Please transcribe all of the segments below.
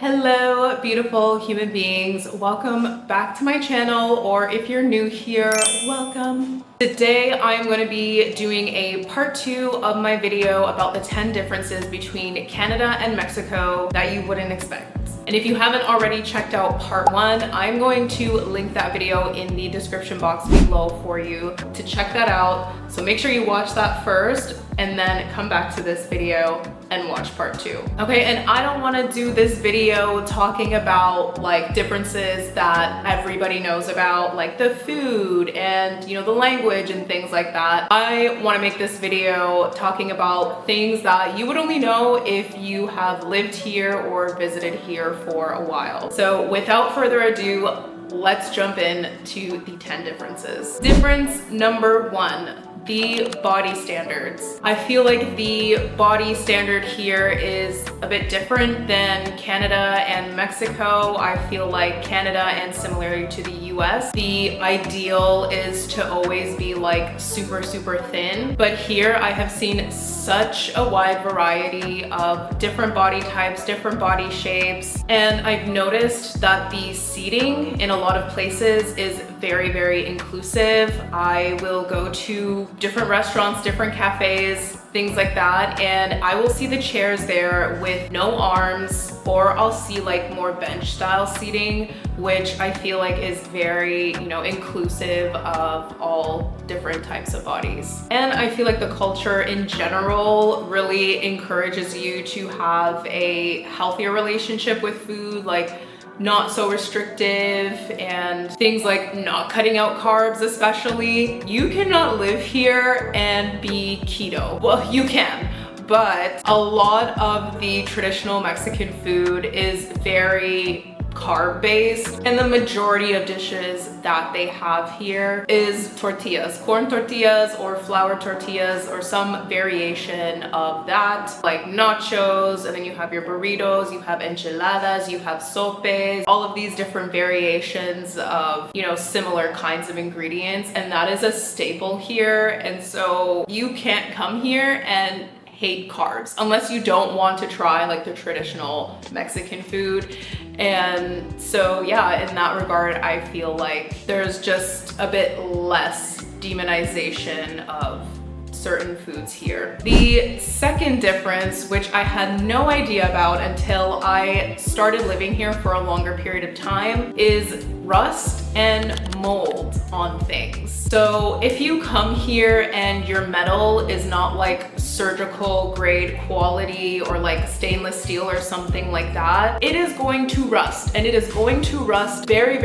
Hello, beautiful human beings. Welcome back to my channel, or if you're new here, welcome. Today, I am going to be doing a part 2 of my video about the 10 differences between Canada and Mexico that you wouldn't expect. And if you haven't already checked out part 1, I'm going to link that video in the description box below for you to check that out. So make sure you watch that first and then come back to this video and watch part 2. Okay, and I don't want to do this video talking about like differences that everybody knows about, like the food and the language and things like that. I want to make this video talking about things that you would only know if you have lived here or visited here for a while. So without further ado, let's jump in to the 10 differences. Difference number 1. The body standards. I feel like the body standard here is a bit different than Canada and Mexico. I feel like Canada, and similarly to the US, the ideal is to always be like super thin. But here I have seen such a wide variety of different body types, different body shapes, and I've noticed that the seating in a lot of places is very inclusive. I will go to different restaurants, different cafes, things like that, and I will see the chairs there with no arms, or I'll see like more bench style seating, which I feel like is very, inclusive of all different types of bodies. And I feel like the culture in general really encourages you to have a healthier relationship with food, like not so restrictive, and things like not cutting out carbs especially. You cannot live here and be keto. Well, you can, but a lot of the traditional Mexican food is very carb based, and the majority of dishes that they have here is tortillas, corn tortillas or flour tortillas or some variation of that, like nachos, and then you have your burritos, you have enchiladas, you have sopes, all of these different variations of similar kinds of ingredients, and that is a staple here. And so you can't come here and hate carbs unless you don't want to try like the traditional Mexican food. And so yeah, in that regard, I feel like there's just a bit less demonization of certain foods here. The second difference, which I had no idea about until I started living here for a longer period of time, is rust and mold on things. So if you come here and your metal is not like surgical grade quality or like stainless steel or something like that, it is going to rust, and it is going to rust very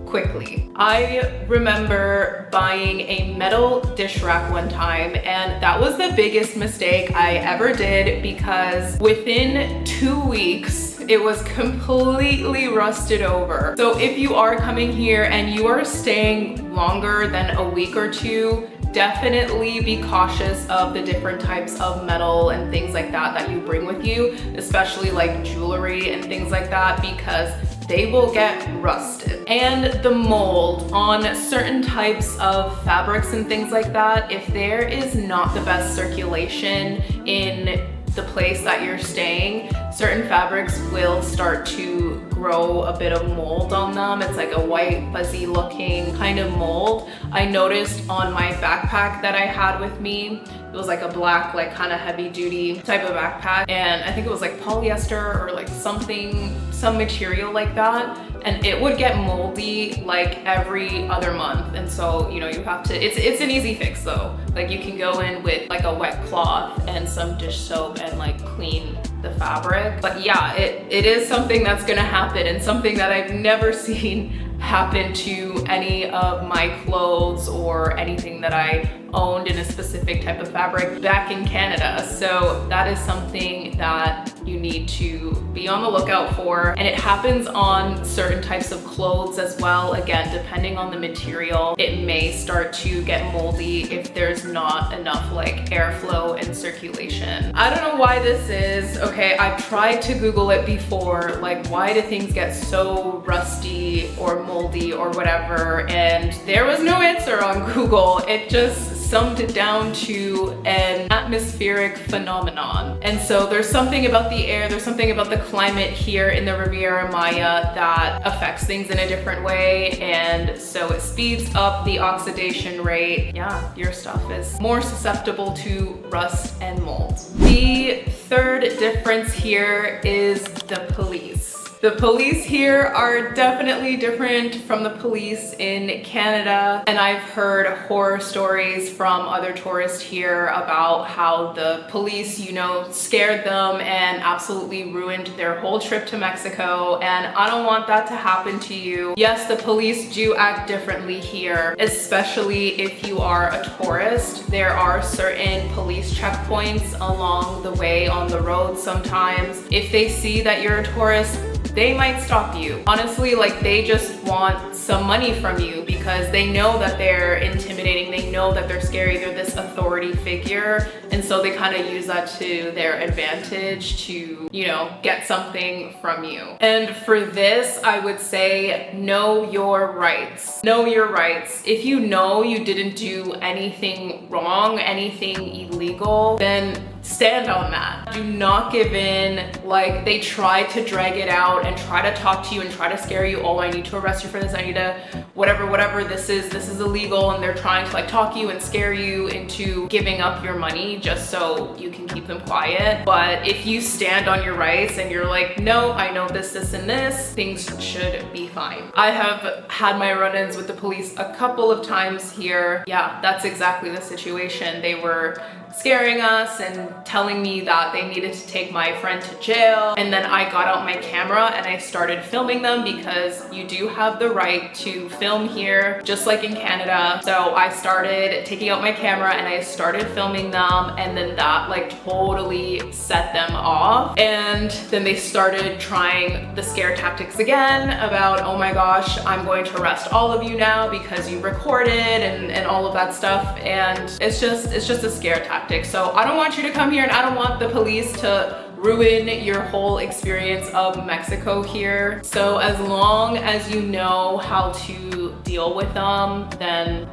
quickly. I remember buying a metal dish rack one time, and that was the biggest mistake I ever did, because within 2 weeks it was completely rusted over. So if you are coming here and you are staying longer than a week or two, definitely be cautious of the different types of metal and things like that you bring with you, especially like jewelry and things like that, because they will get rusted. And the mold on certain types of fabrics and things like that, if there is not the best circulation in the place that you're staying, certain fabrics will start to grow a bit of mold on them. It's like a white fuzzy looking kind of mold. I noticed on my backpack that I had with me, it was like a black, like kind of heavy duty type of backpack, and I think it was like polyester or like some material like that, and it would get moldy like every other month. And so you have to, it's an easy fix though. Like you can go in with like a wet cloth and some dish soap and like clean the fabric. But yeah, it is something that's gonna happen, and something that I've never seen happen to any of my clothes or anything that I owned in a specific type of fabric back in Canada. So that is something that you need to be on the lookout for. And it happens on certain types of clothes as well. Again, depending on the material, it may start to get moldy if there's not enough like airflow and circulation. I don't know why this is. Okay, I've tried to Google it before, like why do things get so rusty or moldy or whatever, and there was no answer on Google. It just summed it down to an atmospheric phenomenon. And so there's something about the air, there's something about the climate here in the Riviera Maya that affects things in a different way, and so it speeds up the oxidation rate. Yeah, your stuff is more susceptible to rust and mold. The third difference here is the police. The police here are definitely different from the police in Canada, and I've heard horror stories from other tourists here about how the police, you know, scared them and absolutely ruined their whole trip to Mexico, and I don't want that to happen to you. Yes, the police do act differently here, especially if you are a tourist. There are certain police checkpoints along the way on the road sometimes. If they see that you're a tourist, they might stop you. Honestly, like, they just want some money from you because they know that they're intimidating, they know that they're scary, they're this authority figure, and so they kind of use that to their advantage to, you know, get something from you. And for this, I would say know your rights. Know your rights. If you know you didn't do anything wrong, anything illegal, then stand on that. Do not give in. Like, they try to drag it out and try to talk to you and try to scare you. Oh, I need to arrest you for this. I need to whatever this is illegal. And they're trying to like talk you and scare you into giving up your money just so you can keep them quiet. But if you stand on your rights and you're like, no, I know this, and this, things should be fine. I have had my run-ins with the police a couple of times here. Yeah, that's exactly the situation. They were scaring us and telling me that they needed to take my friend to jail. And then I got out my camera and I started filming them because you do have the right to film here, just like in Canada. So I started taking out my camera and I started filming them, and then that like totally set them off. And then they started trying the scare tactics again about, oh my gosh, I'm going to arrest all of you now because you recorded and all of that stuff. And it's just a scare tactic. So I don't want you to come here, and I don't want the police to ruin your whole experience of Mexico here. So as long as you know how to deal with them, then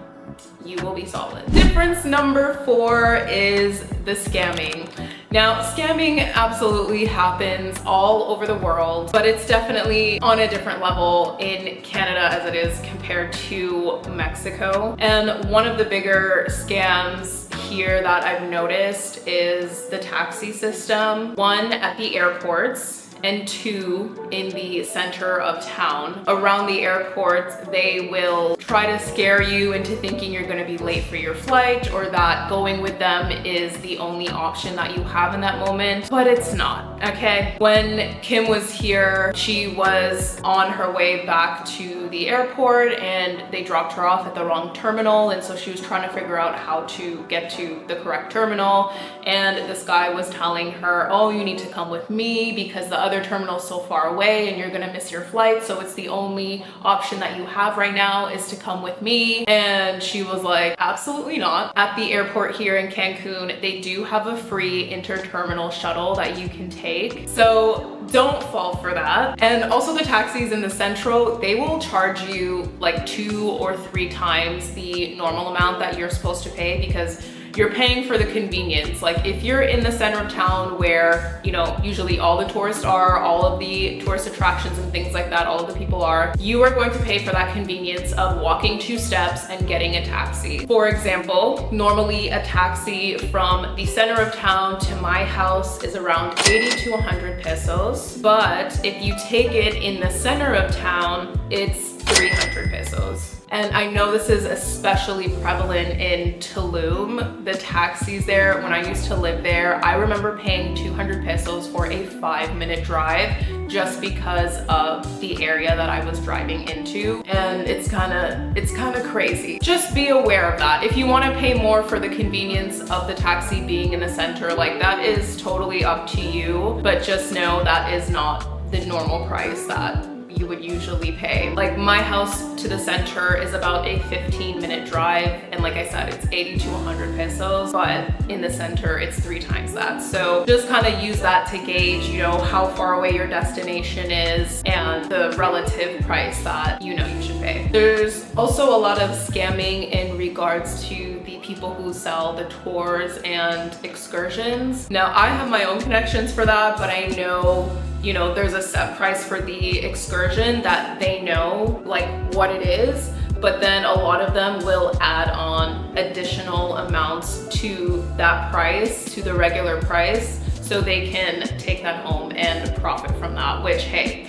you will be solid. Difference number 4 is the scamming. Now, scamming absolutely happens all over the world, but it's definitely on a different level in Canada as it is compared to Mexico. And one of the bigger scams here that I've noticed is the taxi system. 1 at the airports, and 2 in the center of town. Around the airports, they will try to scare you into thinking you're gonna be late for your flight, or that going with them is the only option that you have in that moment, but it's not, okay? When Kim was here, she was on her way back to the airport and they dropped her off at the wrong terminal, and so she was trying to figure out how to get to the correct terminal, and this guy was telling her, oh, you need to come with me because the other terminal is so far away and you're gonna miss your flight, so it's the only option that you have right now is to come with me. And she was like, absolutely not. At the airport here in Cancun, they do have a free inter-terminal shuttle that you can take, so don't fall for that. And also the taxis in the central, they will charge you like 2 or 3 times the normal amount that you're supposed to pay because you're paying for the convenience. Like if you're in the center of town where, you know, usually all the tourists are, all of the tourist attractions and things like that, all of the people are, you are going to pay for that convenience of walking 2 steps and getting a taxi. For example, normally a taxi from the center of town to my house is around 80 to 100 pesos. But if you take it in the center of town, it's 300 pesos. And I know this is especially prevalent in Tulum. The taxis there, when I used to live there, I remember paying 200 pesos for a 5-minute drive just because of the area that I was driving into. And it's kind of crazy. Just be aware of that. If you want to pay more for the convenience of the taxi being in the center, like that is totally up to you. But just know that is not the normal price that you would usually pay. Like my house to the center is about a 15-minute drive, and like I said, it's 80 to 100 pesos, but in the center it's 3 times that. So just kind of use that to gauge, you know, how far away your destination is and the relative price that you know you should pay. There's also a lot of scamming in regards to the people who sell the tours and excursions. Now, I have my own connections for that, but I know, you know, there's a set price for the excursion that they know like what it is, but then a lot of them will add on additional amounts to that price, to the regular price, so they can take that home and profit from that, which, hey,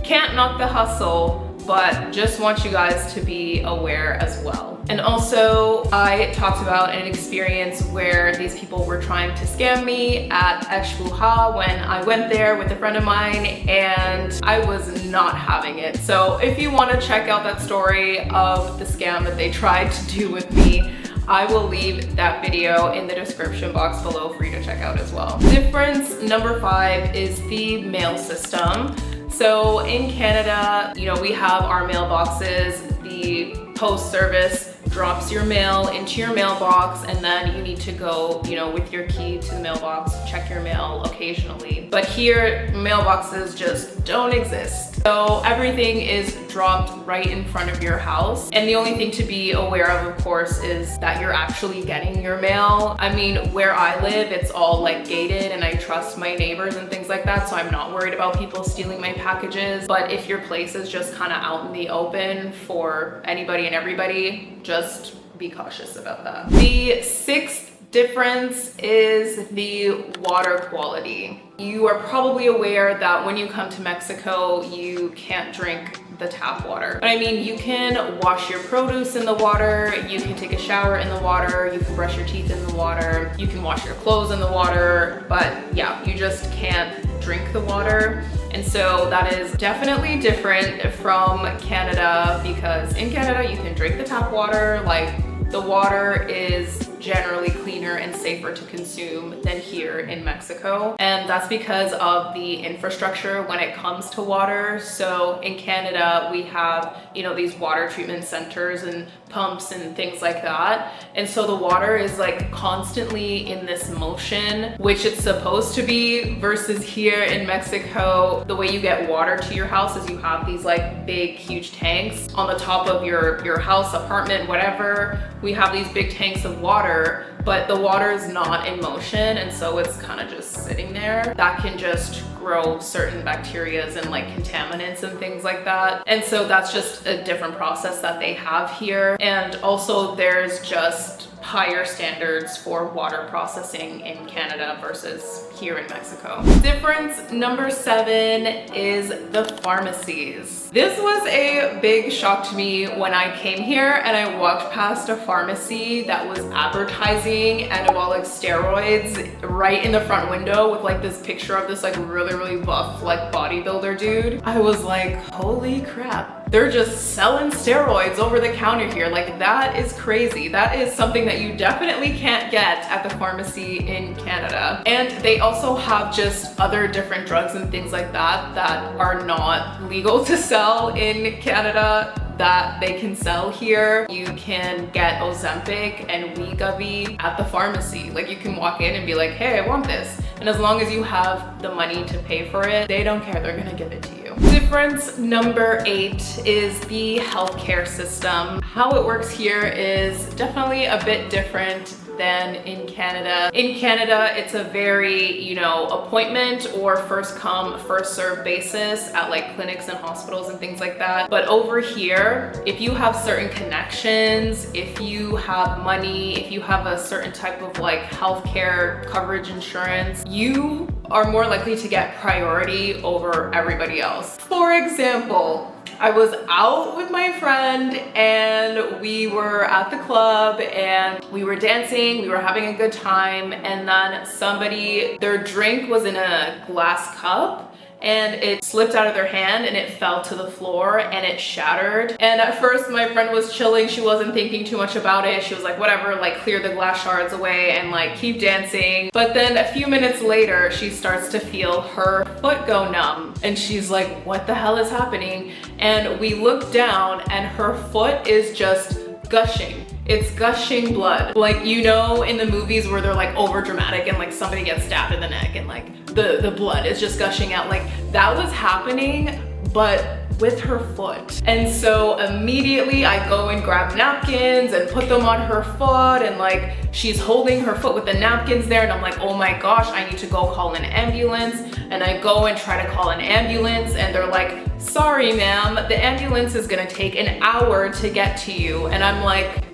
can't knock the hustle, but just want you guys to be aware as well. And also, I talked about an experience where these people were trying to scam me at Expuha when I went there with a friend of mine, and I was not having it. So if you want to check out that story of the scam that they tried to do with me, I will leave that video in the description box below for you to check out as well. Difference number 5 is the mail system. So in Canada, you know, we have our mailboxes. The post service drops your mail into your mailbox, and then you need to go, you know, with your key to the mailbox, check your mail occasionally. But here, mailboxes just don't exist. So everything is dropped right in front of your house. And the only thing to be aware of course, is that you're actually getting your mail. I mean, where I live, it's all like gated, and I trust my neighbors and things like that, so I'm not worried about people stealing my packages. But if your place is just kind of out in the open for anybody and everybody, just be cautious about that. The 6th difference is the water quality. You are probably aware that when you come to Mexico, you can't drink the tap water. But I mean, you can wash your produce in the water, you can take a shower in the water, you can brush your teeth in the water, you can wash your clothes in the water, but yeah, you just can't drink the water. And so that is definitely different from Canada, because in Canada you can drink the tap water. Like, the water is generally cleaner and safer to consume than here in Mexico. And that's because of the infrastructure when it comes to water. So in Canada, we have, you know, these water treatment centers and pumps and things like that. And so the water is like constantly in this motion, which it's supposed to be, versus here in Mexico, the way you get water to your house is you have these like big, huge tanks on the top of your house, apartment, whatever. We have these big tanks of water, but the water is not in motion, and so it's kind of just sitting there. That can just grow certain bacterias and like contaminants and things like that. And so that's just a different process that they have here. And also there's just higher standards for water processing in Canada versus here in Mexico. Difference number 7 is the pharmacies. This was a big shock to me when I came here and I walked past a pharmacy that was advertising anabolic steroids right in the front window with like this picture of this like really buff like bodybuilder dude. I was like, holy crap. They're just selling steroids over the counter here. Like, that is crazy. That is something that you definitely can't get at the pharmacy in Canada. And they also have just other different drugs and things like that that are not legal to sell in Canada that they can sell here. You can get Ozempic and Wegovy at the pharmacy. Like, you can walk in and be like, hey, I want this. And as long as you have the money to pay for it, they don't care, they're gonna give it to you. Difference number 8 is the healthcare system. How it works here is definitely a bit different than in Canada. In Canada, it's a very, you know, appointment or first come, first serve basis at like clinics and hospitals and things like that. But over here, if you have certain connections, if you have money, if you have a certain type of like healthcare coverage insurance, you are more likely to get priority over everybody else. For example, I was out with my friend and we were at the club and we were dancing, we were having a good time, and then somebody, their drink was in a glass cup and it slipped out of their hand and it fell to the floor and it shattered. And at first my friend was chilling, she wasn't thinking too much about it. She was like, whatever, like clear the glass shards away and like keep dancing. But then a few minutes later, she starts to feel her foot go numb and she's like, what the hell is happening? And we look down and her foot is just gushing. It's gushing blood. Like, you know, in the movies where they're like over dramatic and like somebody gets stabbed in the neck and like the blood is just gushing out. Like, that was happening, but with her foot. And so immediately I go and grab napkins and put them on her foot, and like she's holding her foot with the napkins there, and I'm like, oh my gosh, I need to go call an ambulance. And I go and try to call an ambulance, and they're like, sorry ma'am, the ambulance is gonna take an hour to get to you. And I'm like,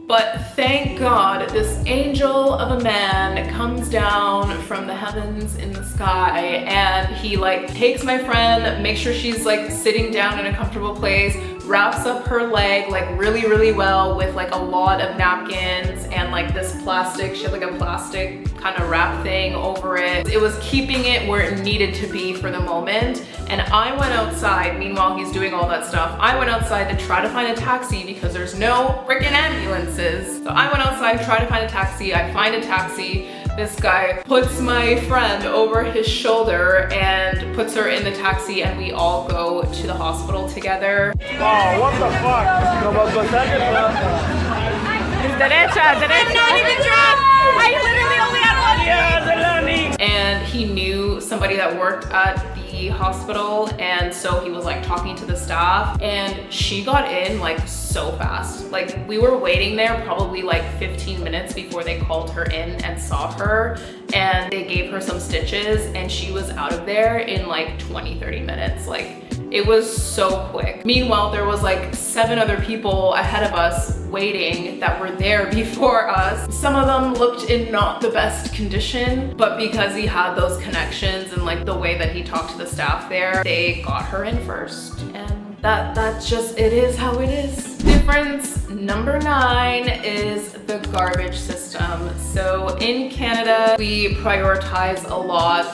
but thank God this angel of a man comes down from the heavens in the sky, and he like takes my friend, makes sure she's like sitting down in a comfortable place, wraps up her leg like really well with like a lot of napkins and like this plastic, she had like a plastic kind of wrap thing over it. It was keeping it where it needed to be for the moment. And I went outside, meanwhile he's doing all that stuff, I went outside to try to find a taxi because there's no freaking ambulances. So I went outside, try to find a taxi, I find a taxi. This guy puts my friend over his shoulder and puts her in the taxi, and we all go to the hospital together. Oh, what the fuck? Derecha, derecha. I'm not even drunk. I literally only had one. And he knew somebody that worked at the hospital, and so he was like talking to the staff, and she got in like so fast. Like we were waiting there probably like 15 minutes before they called her in and saw her, and they gave her some stitches, and she was out of there in like 20-30 minutes. Like it was so quick. Meanwhile, there was like 7 other people ahead of us waiting that were there before us. Some of them looked in not the best condition, but because he had those connections and like the way that he talked to the staff there, they got her in first. And that's just, it is how it is. Difference number 9 is the garbage system. So in Canada, we prioritize a lot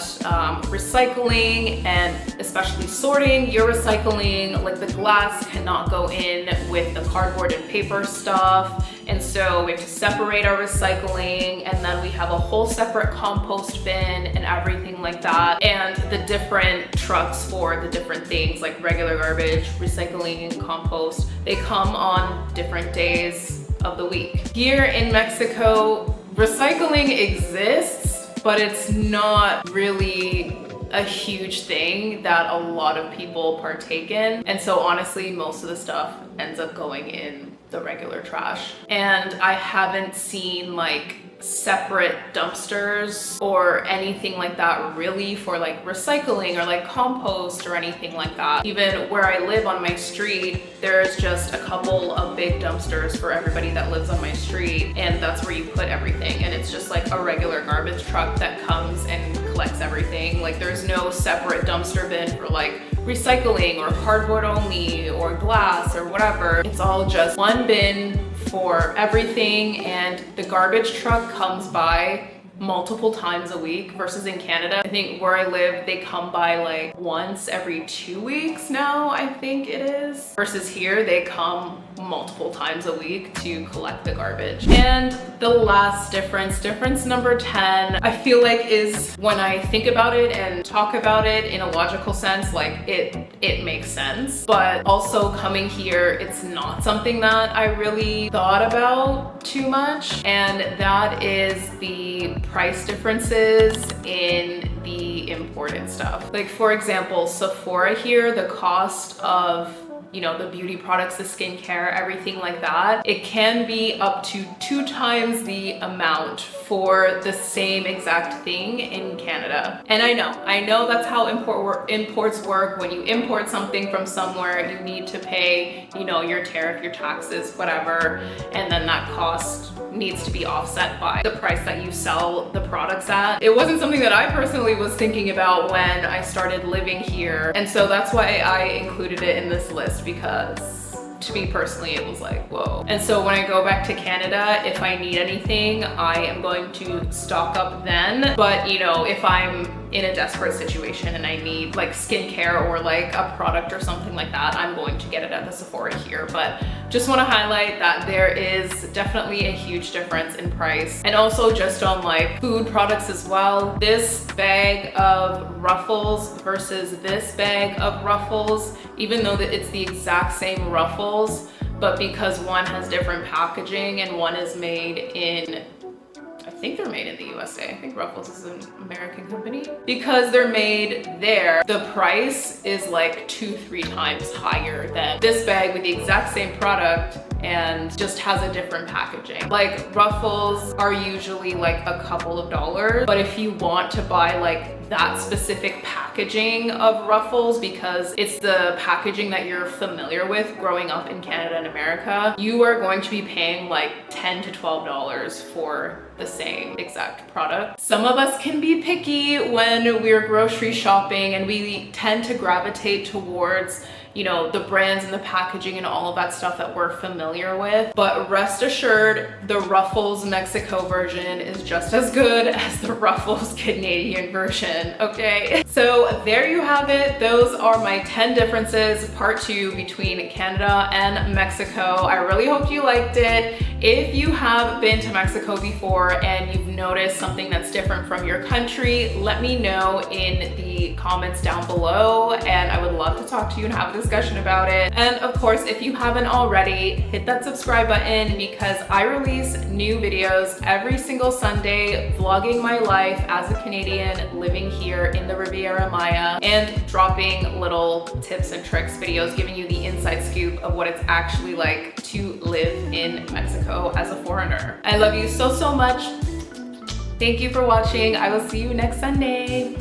recycling, and especially sorting your recycling. Like the glass cannot go in with the cardboard and paper stuff. And so we have to separate our recycling, and then we have a whole separate compost bin and everything like that. And the different trucks for the different things like regular garbage, recycling, and compost, they come on different days of the week. Here in Mexico, recycling exists, but it's not really a huge thing that a lot of people partake in. And so honestly, most of the stuff ends up going in the regular trash. And I haven't seen like separate dumpsters or anything like that really for like recycling or like compost or anything like that. Even where I live on my street, there's just a couple of big dumpsters for everybody that lives on my street, and that's where you put everything. And it's just like a regular garbage truck that comes and collects everything. Like there's no separate dumpster bin for like recycling or cardboard only or glass or whatever. It's all just one bin for everything, and the garbage truck comes by multiple times a week, versus in Canada, I think where I live, they come by like once every 2 weeks now, I think it is. Versus here, they come multiple times a week to collect the garbage. And the last difference number 10, I feel like is when I think about it and talk about it in a logical sense, like it makes sense. But also coming here, it's not something that I really thought about too much. And that is the price differences in the imported stuff. Like for example, Sephora here, the cost of, you know, the beauty products, the skincare, everything like that, it can be up to 2 times the amount for the same exact thing in Canada. And I know that's how imports work. When you import something from somewhere, you need to pay, you know, your tariff, your taxes, whatever, and then that cost needs to be offset by the price that you sell the products at. It wasn't something that I personally was thinking about when I started living here, and so that's why I included it in this list, because to me personally, it was like, whoa. And so when I go back to Canada, if I need anything, I am going to stock up then. But you know, if I'm in a desperate situation and I need like skincare or like a product or something like that, I'm going to get it at the Sephora here. But just want to highlight that there is definitely a huge difference in price, and also just on like food products as well. This bag of Ruffles versus this bag of Ruffles, even though that it's the exact same Ruffles, but because one has different packaging and one is made in, I think they're made in the USA. I think Ruffles is an American company. Because they're made there, the price is like 2-3 times higher than this bag with the exact same product and just has a different packaging. Like Ruffles are usually like a couple of dollars, but if you want to buy like that specific packaging of Ruffles, because it's the packaging that you're familiar with growing up in Canada and America, you are going to be paying like $10 to $12 for the same exact product. Some of us can be picky when we're grocery shopping, and we tend to gravitate towards, you know, the brands and the packaging and all of that stuff that we're familiar with. But rest assured, the Ruffles Mexico version is just as good as the Ruffles Canadian version, okay? So there you have it. Those are my 10 differences, part 2, between Canada and Mexico. I really hope you liked it. If you have been to Mexico before and you've noticed something that's different from your country, let me know in the comments down below, and I would love to talk to you and have a discussion about it. And of course, if you haven't already, hit that subscribe button, because I release new videos every single Sunday, vlogging my life as a Canadian living here in the Riviera Maya, and dropping little tips and tricks videos, giving you the inside scoop of what it's actually like to live in Mexico as a foreigner. I love you so, so much. Thank you for watching. I will see you next Sunday.